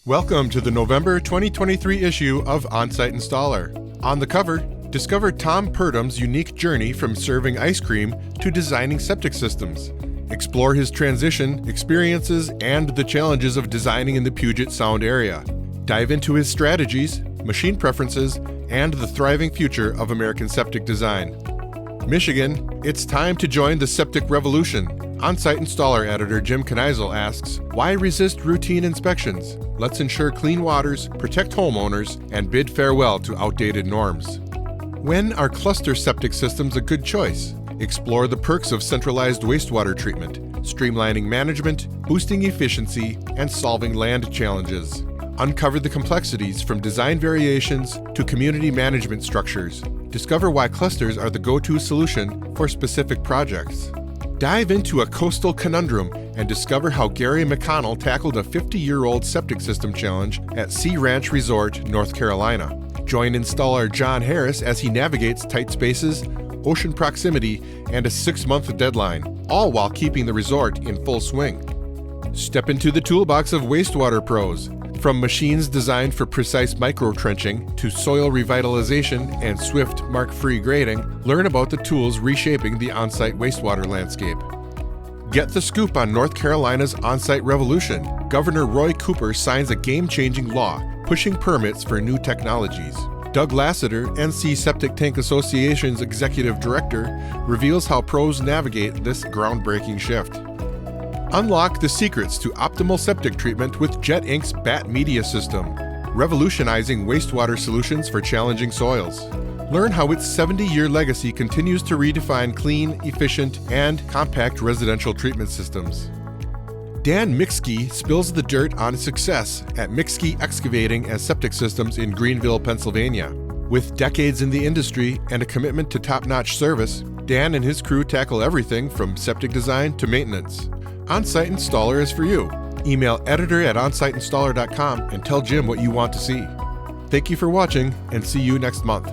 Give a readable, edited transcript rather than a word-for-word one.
Welcome to the November 2023 issue of Onsite Installer. On the cover, discover Tom Purdum's unique journey from serving ice cream to designing septic systems. Explore his transition, experiences, and the challenges of designing in the Puget Sound area. Dive into his strategies, machine preferences, and the thriving future of American septic design. Michigan, it's time to join the septic revolution. Onsite Installer editor Jim Kneisel asks, why resist routine inspections? Let's ensure clean waters, protect homeowners, and bid farewell to outdated norms. When are cluster septic systems a good choice? Explore the perks of centralized wastewater treatment, streamlining management, boosting efficiency, and solving land challenges. Uncover the complexities from design variations to community management structures. Discover why clusters are the go-to solution for specific projects. Dive into a coastal conundrum and discover how Gary McConnell tackled a 50-year-old septic system challenge at Sea Ranch Resort, North Carolina. Join installer John Harris as he navigates tight spaces, ocean proximity, and a 6-month deadline, all while keeping the resort in full swing. Step into the toolbox of wastewater pros. From machines designed for precise micro-trenching to soil revitalization and swift mark-free grading, learn about the tools reshaping the on-site wastewater landscape. Get the scoop on North Carolina's on-site revolution. Governor Roy Cooper signs a game-changing law, pushing permits for new technologies. Doug Lassiter, NC Septic Tank Association's executive director, reveals how pros navigate this groundbreaking shift. Unlock the secrets to optimal septic treatment with Jet Inc.'s BAT Media System, revolutionizing wastewater solutions for challenging soils. Learn how its 70-year legacy continues to redefine clean, efficient, and compact residential treatment systems. Dan Mixkey spills the dirt on success at Mixkey Excavating and Septic Systems in Greenville, Pennsylvania. With decades in the industry and a commitment to top-notch service, Dan and his crew tackle everything from septic design to maintenance. Onsite Installer is for you. Email editor@onsiteinstaller.com and tell Jim what you want to see. Thank you for watching, and see you next month.